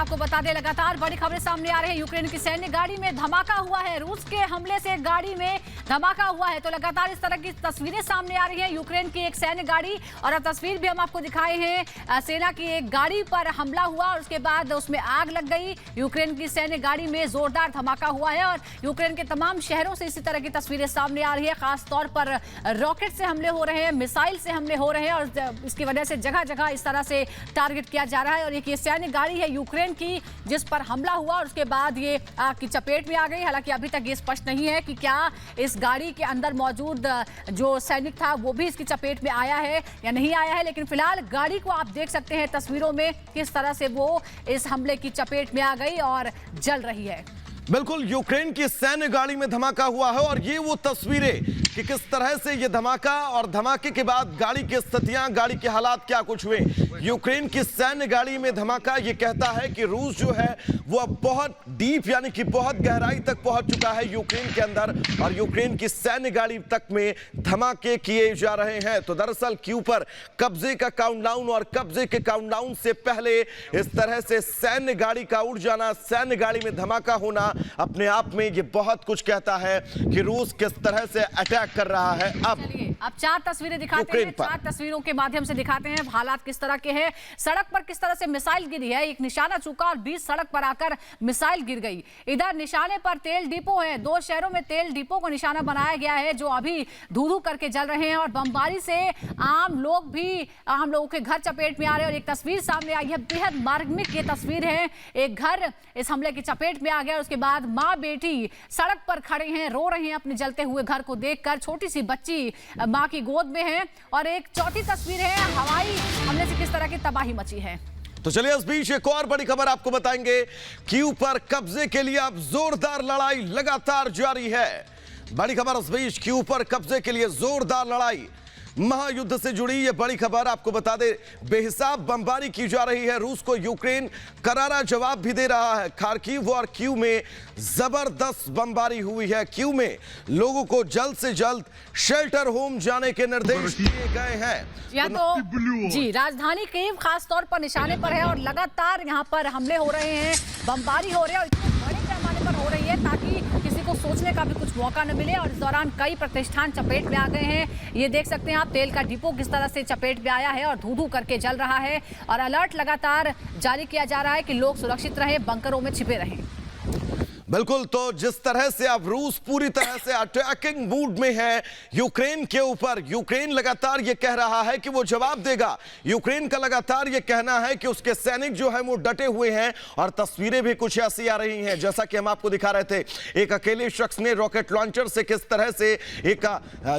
आपको बता दें, लगातार बड़ी खबरें सामने आ रही है। यूक्रेन की सैन्य गाड़ी में धमाका हुआ है, रूस के हमले से गाड़ी में धमाका हुआ है। तो लगातार इस तरह की तस्वीरें सामने आ रही हैं। यूक्रेन की एक सैन्य गाड़ी, और अब तस्वीर भी हम आपको दिखाए हैं, सेना की एक गाड़ी पर हमला हुआ और उसके बाद उसमें आग लग गई। यूक्रेन की सैन्य गाड़ी में जोरदार धमाका हुआ है और यूक्रेन के तमाम शहरों से इसी तरह की तस्वीरें सामने आ रही है। खासतौर पर रॉकेट से हमले हो रहे हैं, मिसाइल से हमले हो रहे हैं और इसकी वजह से जगह जगह इस तरह से टारगेट किया जा रहा है। और ये सैन्य गाड़ी है यूक्रेन की जिस पर हमला हुआ और उसके बाद ये आग की चपेट में आ गई। हालांकि अभी तक ये स्पष्ट नहीं है कि क्या इस गाड़ी के अंदर मौजूद जो सैनिक था वो भी इसकी चपेट में आया है या नहीं आया है, लेकिन फिलहाल गाड़ी को आप देख सकते हैं तस्वीरों में किस तरह से वो इस हमले की चपेट में आ गई और जल रही है। बिल्कुल, यूक्रेन की सैन्य गाड़ी में धमाका हुआ है और ये वो तस्वीरें कि किस तरह से ये धमाका और धमाके के बाद गाड़ी की स्थितियां, गाड़ी के हालात क्या कुछ हुए। यूक्रेन की सैन्य गाड़ी में धमाका ये कहता है कि रूस जो है वो अब बहुत डीप यानी कि बहुत गहराई तक पहुंच चुका है यूक्रेन के अंदर और यूक्रेन की सैन्य गाड़ी तक में धमाके किए जा रहे हैं। तो दरअसल क्यू पर कब्जे का काउंटडाउन और कब्जे के काउंटडाउन से पहले इस तरह से सैन्य गाड़ी का उड़ जाना, सैन्य गाड़ी में धमाका होना अपने आप में ये बहुत कुछ कहता है कि रूस किस तरह से अटैक कर रहा है। अब चार तस्वीरें दिखाते हैं, चार तस्वीरों के माध्यम से दिखाते हैं हालात किस तरह के हैं। सड़क पर किस तरह से मिसाइल गिरी है, एक निशाना चूका और 20 सड़क पर आकर मिसाइल गिर गई। इधर निशाने पर तेल डिपो है, 2 शहरों में तेल डिपो को निशाना बनाया गया है जो अभी धू-धू करके जल रहे हैं और बमबारी से आम लोगों के घर चपेट में आ रहे हैं। और एक तस्वीर सामने आई है, बेहद मार्मिक ये तस्वीर है। एक घर इस हमले की चपेट में आ गया और उसके बाद माँ बेटी सड़क पर खड़े हैं, रो रहे हैं अपने जलते हुए घर को देखकर। छोटी सी बच्ची माँ की गोद में है। और एक चौथी तस्वीर है, हवाई हमले से किस तरह की तबाही मची है। तो चलिए इस बीच एक और बड़ी खबर आपको बताएंगे। कीव पर कब्जे के लिए अब जोरदार लड़ाई लगातार जारी है। बड़ी खबर इस बीच, कीव पर कब्जे के लिए जोरदार लड़ाई, महायुद्ध से जुड़ी ये बड़ी खबर आपको बता दे। बेहिसाब बमबारी की जा रही है, रूस को यूक्रेन करारा जवाब भी दे रहा है। खार्किव और कीव में जबरदस्त बमबारी हुई है। कीव में लोगों को जल्द से जल्द शेल्टर होम जाने के निर्देश दिए गए हैं। जी, राजधानी कीव खास तौर पर निशाने पर है और लगातार यहाँ पर हमले हो रहे हैं, बमबारी हो रही है और इतने बड़े पैमाने पर हो रही है ताकि किसी को सोचने का भी कुछ मौका न मिले। और इस दौरान कई प्रतिष्ठान चपेट में आ गए हैं। ये देख सकते हैं आप, तेल का डिपो किस तरह से चपेट में आया है और धू-धू करके जल रहा है। और अलर्ट लगातार जारी किया जा रहा है कि लोग सुरक्षित रहें, बंकरों में छिपे रहें। बिल्कुल, तो जिस तरह से अब रूस पूरी तरह से अटैकिंग मूड में है यूक्रेन के ऊपर, यूक्रेन लगातार ये कह रहा है कि वो जवाब देगा। यूक्रेन का लगातार ये कहना है कि उसके सैनिक जो है वो डटे हुए हैं और तस्वीरें भी कुछ ऐसी आ रही हैं जैसा कि हम आपको दिखा रहे थे। एक अकेले शख्स ने रॉकेट लॉन्चर से किस तरह से एक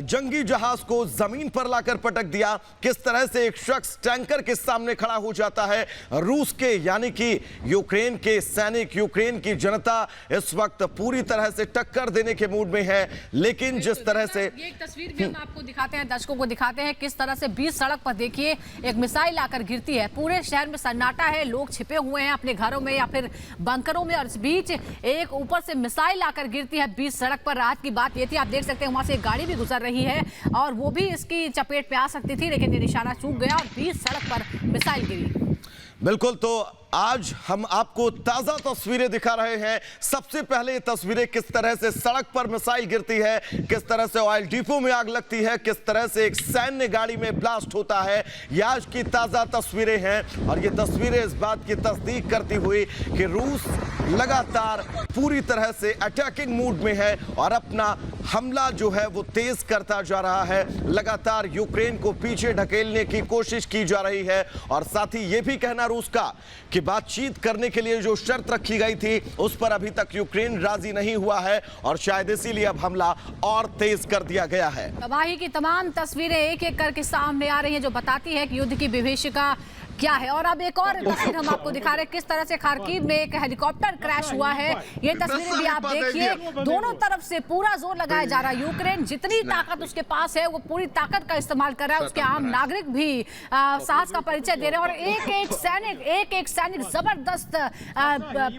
जंगी जहाज को जमीन पर लाकर पटक दिया, किस तरह से एक शख्स टैंकर के सामने खड़ा हो जाता है। रूस के यानी कि यूक्रेन के सैनिक, यूक्रेन की जनता इस वक्त पूरी तरह से टक्कर देने के मूड में है। लेकिन जिस तरह से ये एक तस्वीर भी हम आपको दिखाते हैं, दर्शकों को दिखाते हैं किस तरह से 20 सड़क पर देखिए एक मिसाइल आकर गिरती है। पूरे शहर में सन्नाटा है, लोग छिपे हुए हैं अपने घरों में या फिर बंकरों में और इस बीच एक ऊपर से मिसाइल आकर गिरती है 20 सड़क पर। रात की बात ये थी, आप देख सकते हैं वहां से एक गाड़ी भी गुजर रही है और वो भी इसकी चपेट में आ सकती थी, लेकिन ये निशाना चूक गया और 20 सड़क पर मिसाइल गिरी। बिल्कुल, तो आज हम आपको ताजा तस्वीरें दिखा रहे हैं। सबसे पहले तस्वीरें किस तरह से सड़क पर मिसाइल गिरती है, किस तरह से ऑयल डिपो में आग लगती है, किस तरह से एक सैन्य गाड़ी में ब्लास्ट होता है, ये आज की ताजा तस्वीरें हैं। और ये तस्वीरें इस बात की तस्दीक करती हुई कि रूस लगातार पूरी तरह से अटैकिंग मूड में है और अपना हमला जो है वो तेज करता जा रहा है। लगातार यूक्रेन को पीछे ढकेलने की कोशिश की जा रही है और साथ ही ये भी कहना रूस का कि बातचीत करने के लिए जो शर्त रखी गई थी उस पर अभी तक यूक्रेन राजी नहीं हुआ है और शायद इसीलिए अब हमला और तेज कर दिया गया है। तबाही की तमाम तस्वीरें एक एक करके सामने आ रही हैं जो बताती है कि युद्ध की विभीषिका क्या है। और अब एक और तस्वीर हम आपको दिखा रहे हैं किस तरह से खार्किव में एक हेलीकॉप्टर क्रैश हुआ है। ये तस्वीरें भी आप देखिए, दोनों तरफ से पूरा जोर लगाया जा रहा है। यूक्रेन जितनी ताकत उसके पास है वो पूरी ताकत का इस्तेमाल कर रहा है। उसके आम नागरिक भी साहस का परिचय दे रहे हैं और एक एक सैनिक जबरदस्त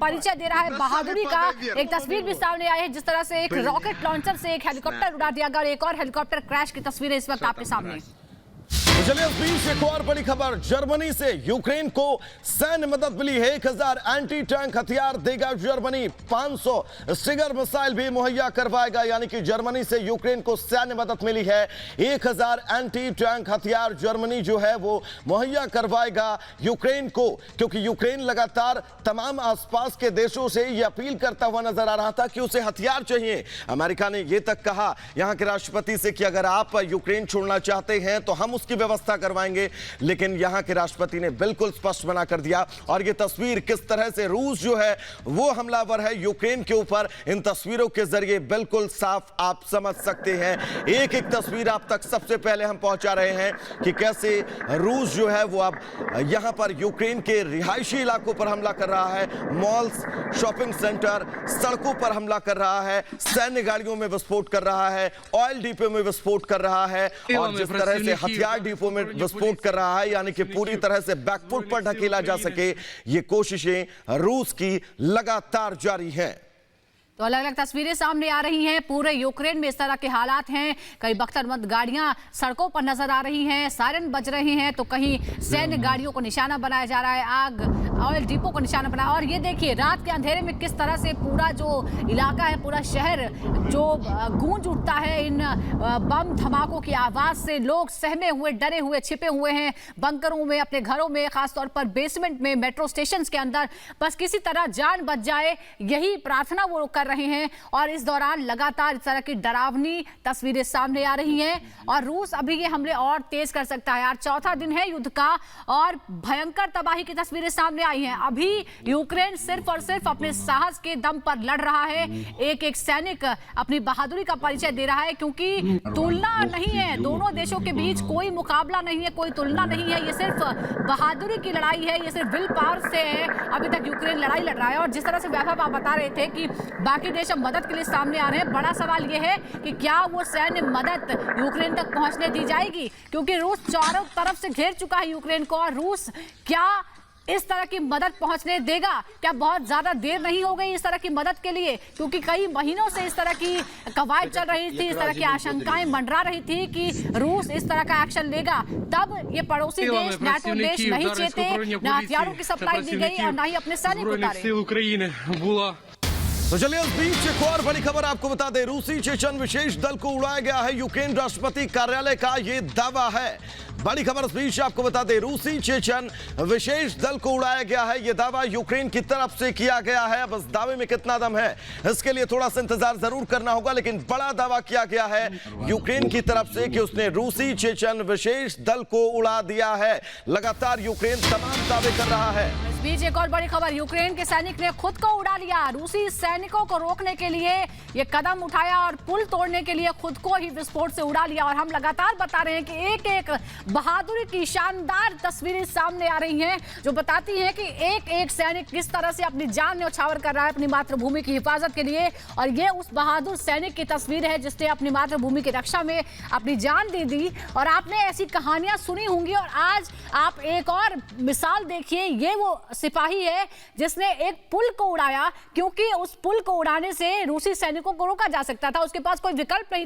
परिचय दे रहा है बहादुरी का। एक तस्वीर भी सामने आई है जिस तरह से एक रॉकेट लॉन्चर से एक हेलीकॉप्टर उड़ा दिया गया और एक और हेलीकॉप्टर क्रैश की तस्वीरें इस वक्त आपके सामने। चलिए इस बीच एक और बड़ी खबर, जर्मनी से यूक्रेन को सैन्य मदद मिली है। 1000 एंटी टैंक हथियार देगा जर्मनी, 500 स्टिगर मिसाइल भी मुहैया करवाएगा। यानी कि जर्मनी से यूक्रेन को सैन्य मदद मिली है। 1000 एंटी टैंक हथियार जर्मनी जो है वो मुहैया करवाएगा यूक्रेन को, क्योंकि यूक्रेन लगातार तमाम आसपास के देशों से ये अपील करता हुआ नजर आ रहा था कि उसे हथियार चाहिए। अमेरिका ने ये तक कहा यहां के राष्ट्रपति से कि अगर आप यूक्रेन छोड़ना चाहते हैं तो हम उसकी व्यवस्था करवाएंगे, लेकिन यहां के राष्ट्रपति ने बिल्कुल स्पष्ट मना कर दिया। और ये तस्वीर किस तरह से रूस जो है वो हमलावर है यूक्रेन के ऊपर, इन तस्वीरों के जरिए बिल्कुल साफ आप समझ सकते हैं। एक एक तस्वीर आप तक सबसे पहले हम पहुंचा रहे हैं कि कैसे रूस जो है वो अब यहां पर यूक्रेन के रिहायशी इलाकों पर हमला कर रहा है, मॉल्स, शॉपिंग सेंटर, सड़कों पर हमला कर रहा है, सैन्य गाड़ियों में विस्फोट कर रहा है, ऑयल डिपो में विस्फोट कर रहा है, और जिस तरह से हथियार डिपो में विस्फोट कर रहा है, यानी कि पूरी तरह से बैकफुट पर ढकेला जा सके, ये कोशिशें रूस की लगातार जारी हैं। तो अलग अलग तस्वीरें सामने आ रही हैं। पूरे यूक्रेन में इस तरह के हालात हैं। कई बख्तरबंद गाड़ियां सड़कों पर नजर आ रही हैं, सायरन बज रहे हैं, तो कहीं सैन्य गाड़ियों को निशाना बनाया जा रहा है, आग ऑयल डिपो को निशाना बनाया। और ये देखिए रात के अंधेरे में किस तरह से पूरा जो इलाका है, पूरा शहर जो गूंज उठता है इन बम धमाकों की आवाज से। लोग सहमे हुए, डरे हुए, छिपे हुए हैं बंकरों में, अपने घरों में, खासतौर पर बेसमेंट में, मेट्रो स्टेशन के अंदर। बस किसी तरह जान बच जाए, यही प्रार्थना वो कर रहे हैं। और इस दौरान लगातार इस तरह की डरावनी तस्वीरें सामने आ रही हैं। और रूस अभी ये हमले और तेज कर सकता है। आज चौथा दिन है युद्ध का और भयंकर तबाही की तस्वीरें सामने आई हैं। अभी यूक्रेन सिर्फ और सिर्फ अपने साहस के दम पर लड़ रहा है। एक एक सैनिक अपनी बहादुरी का परिचय दे रहा है, क्योंकि तुलना नहीं है, दोनों देशों के बीच कोई मुकाबला नहीं है, कोई तुलना नहीं है। ये सिर्फ बहादुरी की लड़ाई है, ये सिर्फ विल पावर से है। अभी तक यूक्रेन लड़ाई लड़ रहा है। और जिस तरह से वैभव आप बता रहे थे कि बाकी देश अब मदद के लिए सामने आ रहे हैं, बड़ा सवाल यह है कि क्या वो सैन्य मदद यूक्रेन तक पहुंचने दी जाएगी, क्योंकि रूस चारों तरफ से घेर चुका है यूक्रेन को। और रूस क्या इस तरह की मदद पहुंचने देगा? क्या बहुत ज्यादा देर नहीं हो गई इस तरह की मदद के लिए? क्योंकि कई महीनों से इस तरह की कवायद चल रही थी, इस तरह की आशंकाएं मंडरा रही थी कि रूस इस तरह का एक्शन लेगा। तब ये पड़ोसी देश, नाटो देश नहीं चेते, न हथियारों की सप्लाई दी गई और न ही अपने सैनिक उतारे। तो चलिए इस बीच एक और बड़ी खबर आपको बता दें, रूसी चेचन विशेष दल को उड़ाया गया है। यूक्रेन राष्ट्रपति कार्यालय का ये दावा है। बड़ी खबर इस बीच आपको बता दें, रूसी चेचन विशेष दल को उड़ाया गया है। ये दावा यूक्रेन की तरफ से किया गया है। अब इस दावे में कितना दम है इसके लिए थोड़ा सा इंतजार जरूर करना होगा, लेकिन बड़ा दावा किया गया है यूक्रेन की तरफ से कि उसने रूसी चेचन विशेष दल को उड़ा दिया है। लगातार यूक्रेन तमाम दावे कर रहा है। इस बीच एक और बड़ी खबर, यूक्रेन के सैनिक ने खुद को उड़ा लिया। रूसी सैनिकों को रोकने के लिए ये कदम उठाया और पुल तोड़ने के लिए खुद को ही विस्फोट से उड़ा लिया। और हम लगातार बता रहे हैं कि एक एक बहादुरी की शानदार तस्वीरें सामने आ रही हैं, जो बताती हैं कि एक एक सैनिक किस तरह से अपनी जान न्यौछावर कर रहा है अपनी मातृभूमि की हिफाजत के लिए। और ये उस बहादुर सैनिक की तस्वीर है जिसने अपनी मातृभूमि की रक्षा में अपनी जान दे दी। और आपने ऐसी कहानियां सुनी होंगी, और आज आप एक और मिसाल देखिए। ये वो सिपाही है जिसने एक पुल को उड़ाया, क्योंकि उस पुल को उड़ाने से रूसी सैनिकों को रोका जा सकता था, उसके पास कोई विकल्प नहीं था।